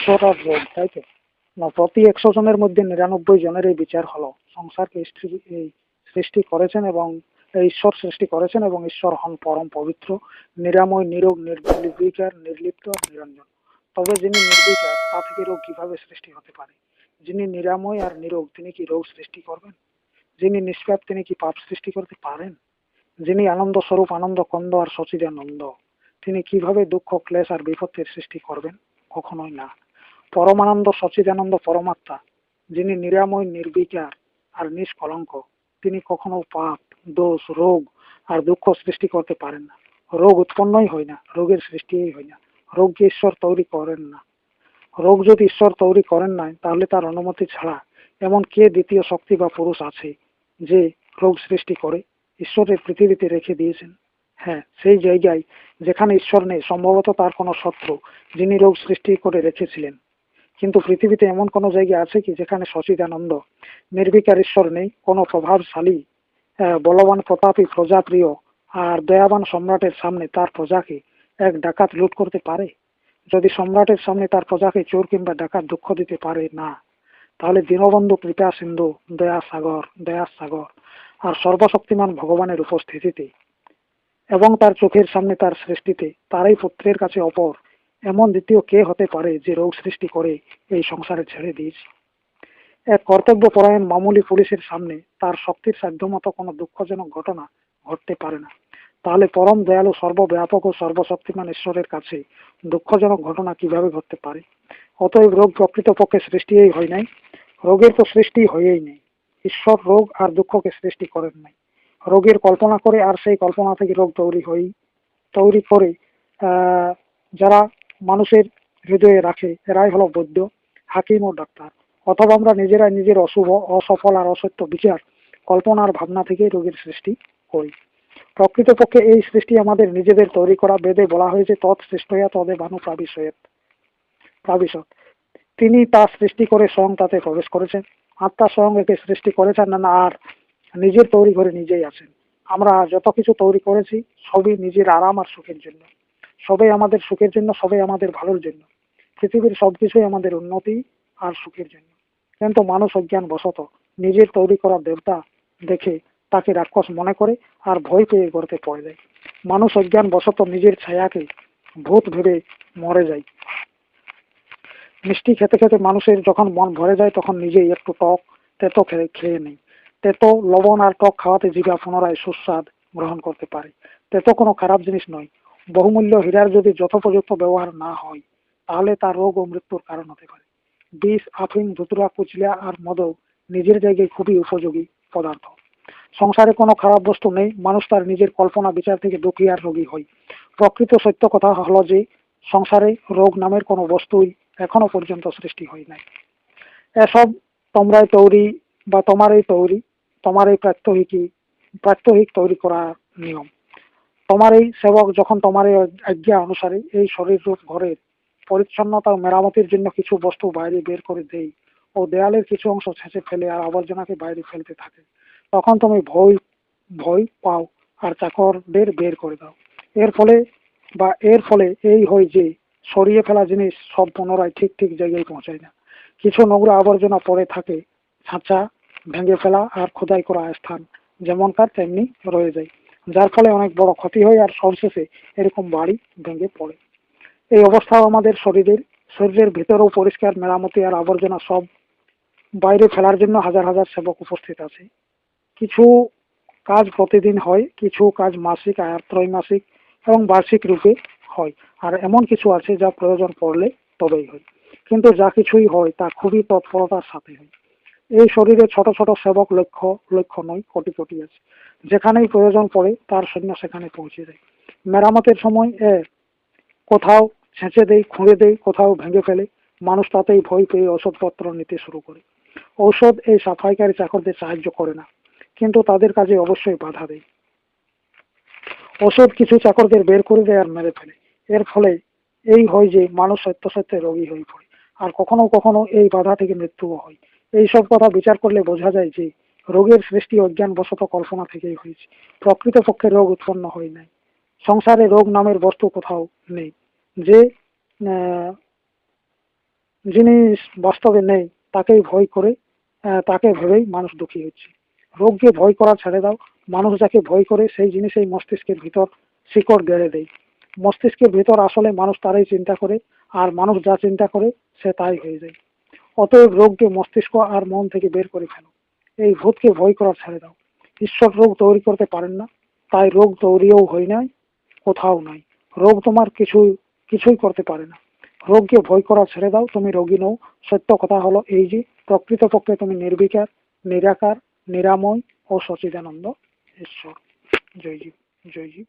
ঈশ্বর আর রোগ, তাই তো? না, প্রতি 100 জনের মধ্যে 99 জনের এই বিচার হলো সংসারকে এই সৃষ্টি করেছেন এবং ঈশ্বর সৃষ্টি করেছেন এবং ঈশ্বর হন পরম পবিত্র, নিরাময়, নিরোগ, নির্বিকার, নির্লিপ্ত আর নিরঞ্জন। তবে যিনি নির্বিকার, তা থেকে রোগ কিভাবে সৃষ্টি হতে পারে? যিনি নিরাময় আর নিরোগ, তিনি কি রোগ সৃষ্টি করবেন? যিনি নিষ্পাপ, তিনি কি পাপ সৃষ্টি করতে পারেন? যিনি আনন্দ স্বরূপ, আনন্দ কন্দ আর সচিদানন্দ, তিনি কিভাবে দুঃখ, ক্লেশ আর বিপত্তির সৃষ্টি করবেন? কখনোই না। পরমানন্দ সচিদানন্দ পরমাত্মা, যিনি নিরাময়, নির্বিকার আর নিষ্কলঙ্ক, তিনি কখনো পাপ, দোষ, রোগ আর দুঃখ সৃষ্টি করতে পারেন না। রোগ উৎপন্নই হয় না, রোগের সৃষ্টিই হয় না। রোগকে ঈশ্বর তৈরি করেন না। রোগ যদি ঈশ্বর তৈরি করেন না, তাহলে তার অনুমতি ছাড়া এমন কে দ্বিতীয় শক্তি বা পুরুষ আছে যে রোগ সৃষ্টি করে? ঈশ্বরের পৃথিবীতে রেখে দিয়েছেন। হ্যাঁ, সেই জায়গায় যেখানে ঈশ্বর নেই, সম্ভবত তার কোনো শত্রু যিনি রোগ সৃষ্টি করে রেখেছিলেন। কিন্তু পৃথিবীতে এমন কোনো জায়গা আছে কি যেখানে সচিদানন্দ নির্বিকার ঈশ্বর নেই? কোনো প্রভাবশালী, বলবান, প্রতাপী, প্রজাপ্রিয় আর দয়াবান সম্রাটের সামনে তার প্রজাকে এক ডাকাত লুট করতে পারে? যদি সম্রাটের সামনে তার প্রজাকে চোর কিংবা ডাকাত দুঃখ দিতে পারে না, তাহলে দীনবন্ধু, কৃপা সিন্ধু, দয়ার সাগর আর সর্বশক্তিমান ভগবানের উপস্থিতিতে এবং তার চোখের সামনে তার সৃষ্টিতে তারই পুত্রের কাছে অপর এমন দ্বিতীয় কে হতে পারে যে রোগ সৃষ্টি করে এই সংসারে ছেড়ে দিয়েছে? এক কর্তব্যপরায়ণ মামুলি পুলিশের সামনে তার শক্তির সাধ্যমতো কোনো দুঃখজনক ঘটনা ঘটতে পারে না, তাহলে পরম দয়ালু, সর্বব্যাপক ও সর্বশক্তিমান ঈশ্বরের কাছে দুঃখজনক ঘটনা কিভাবে ঘটতে পারে? অতএব রোগ প্রকৃতপক্ষে সৃষ্টিই হয় নাই, রোগের তো সৃষ্টি হয়েই নেই। ঈশ্বর রোগ আর দুঃখকে সৃষ্টি করেন নাই, রোগের কল্পনা করে আর সেই কল্পনা থেকে রোগ তৈরি করে যারা মানুষের হৃদয়ে রাখে, এরাই হলো বৈদ্য, হাকিম ও ডাক্তার। অথবা আমরা নিজেরাই নিজের অশুভ, অসফল আর অসত্য বিচার, কল্পনার ভাবনা থেকে রোগের সৃষ্টি করি। প্রকৃতপক্ষে এই সৃষ্টি আমাদের নিজেদের তৈরি করা। বেদে বলা হয়েছে, তৎ সৃষ্টয়া তদে ভানু প্রাবিশত। তিনি তা সৃষ্টি করে স্বয়ং তাতে প্রবেশ করেছেন। আত্মা স্বয়ং একে সৃষ্টি করেছেন না, আর নিজের তৈরি করে নিজেই আছেন। আমরা যত কিছু তৈরি করেছি সবই নিজের আরাম আর সুখের জন্য, সবই আমাদের সুখের জন্য, সবই আমাদের ভালোর জন্য। পৃথিবীর সবকিছুই আমাদের উন্নতি আর সুখের জন্য। কিন্তু মানুষ অজ্ঞান বশত নিজের তৈরি করা দেবতা দেখে তাকে রাক্ষস মনে করে আর ভয় পেয়ে গর্তে পড়ে যায়। মানুষ অজ্ঞান বশত নিজের ছায়াকে ভূত ভেবে মরে যায়। মিষ্টি খেতে খেতে মানুষের যখন মন ভরে যায়, তখন নিজেই একটু টক তেতো খেয়ে নেই। তেতো, লবণ আর টক খাওয়াতে জিভা পুনরায় সুস্বাদ গ্রহণ করতে পারে। তেতো কোনো খারাপ জিনিস নয়। বহুমূল্য হীরার যদি যথোপযুক্ত ব্যবহার না হয়, তাহলে তার রোগ ও মৃত্যুর কারণ হতে পারে। বিষ, আফিম, ধুতুরা, কুচলিয়া আর মদও নিজের জায়গায় খুবই উপযোগী পদার্থ। সংসারে কোনো খারাপ বস্তু নেই, মানুষ তার নিজের কল্পনা বিচার থেকে দুঃখী আর রোগী হয়। প্রকৃত সত্য কথা হলো যে সংসারে রোগ নামের কোনো বস্তুই এখনো পর্যন্ত সৃষ্টি হয় নাই। এসব তোমরাই তৈরি বা তোমার এই প্রাত্যহিক তৈরি করা নিয়ম। তোমার এই সেবক যখন তোমার এই আজ্ঞা অনুসারে এই শরীর রূপ ঘরের পরিচ্ছন্নতা ও মেরামতির জন্য কিছু বস্তু বাইরে বের করে দেই ও দেয়ালের কিছু অংশ ছেঁচে ফেলে আর আবর্জনাকে বাইরে ফেলতে থাকে, তখন তুমি ভয় পাও আর চাকরদের বের করে দাও। এর ফলে এই হয় যে সরিয়ে ফেলা জিনিস সব পুনরায় ঠিক জায়গায় পৌঁছায় না। কিছু নোংরা আবর্জনা পড়ে থাকে, ছাঁচা, ভেঙে ফেলা আর খোদাই করা স্থান যেমনকার তেমনি রয়ে যায়, যার ফলে অনেক বড় ক্ষতি হয় আর সবশেষে এরকম বাড়ি ভেঙে পড়ে। এই অবস্থাও আমাদের শরীরের ভেতরেও পরিষ্কার, মেরামতি আর আবর্জনা সব বাইরে ফেলার জন্য হাজার হাজার সেবক উপস্থিত আছে। কিছু কাজ প্রতিদিন হয়, কিছু কাজ মাসিক আর ত্রৈমাসিক এবং বার্ষিক রূপে হয়, আর এমন কিছু আছে যা প্রয়োজন পড়লে তবেই হয়। কিন্তু যা কিছুই হয় তা খুবই তৎপরতার সাথে হয়। এই শরীরে ছোট ছোট সেবক লক্ষ্য নয়, কোটি কোটি আছে। যেখানেই প্রয়োজন পড়ে তার সৈন্য সেখানে পৌঁছে যায়। মেরামতের সময় কোথাও ছেঁচে দেয়, খুঁড়ে দেয়, কোথাও ভেঙে ফেলে। মানুষ তাতেই ভয় পেয়ে ওষুধপত্র নিতে শুরু করে। ঔষধ এই সাফাইকারী চাকরদের সাহায্য করে না, কিন্তু তাদের কাজে অবশ্যই বাধা দেয়। ওষুধ কিছু চাকরদের বের করে দেয় আর মেরে ফেলে। এর ফলে এই হয় যে মানুষ সত্যে রোগী হয়ে পড়ে, আর কখনো কখনো এই বাধা থেকে মৃত্যুও হয়। এইসব কথা বিচার করলে বোঝা যায় যে রোগের সৃষ্টি অজ্ঞান বশত কল্পনা থেকেই হয়েছে। প্রকৃতপক্ষে রোগ উৎপন্ন হয় নাই। সংসারে রোগ নামের বস্তু কোথাও নেই। যে যিনি বাস্তবে নেই তাকেই ভয় করে, তাকে ভেবেই মানুষ দুঃখী হচ্ছে। রোগকে ভয় করা ছেড়ে দাও, মানুষ যাকে ভয় করে সেই জিনিসেই মস্তিষ্কের ভিতর শিকড় গেড়ে দেয়। মস্তিষ্কের ভিতর আসলে মানুষ তারাই চিন্তা করে, আর মানুষ যা চিন্তা করে সে তাই হয়ে যায়। অতএব রোগকে মস্তিষ্ক আর মন থেকে বের করে ফেলো, এই ভূতকে ভয় করা ছেড়ে দাও। ঈশ্বর রোগ তৈরি করতে পারেন না, তাই রোগ তৈরিও হয় নাই, কোথাও নাই। রোগ তোমার কিছুই করতে পারে না। রোগকে ভয় করা ছেড়ে দাও, তুমি রোগী নও। সত্য কথা হলো এই যে প্রকৃতপক্ষে তুমি নির্বিকার, নিরাকার, নিরাময় ও সচিদানন্দ ঈশ্বর। জয় জীব, জয় জীব।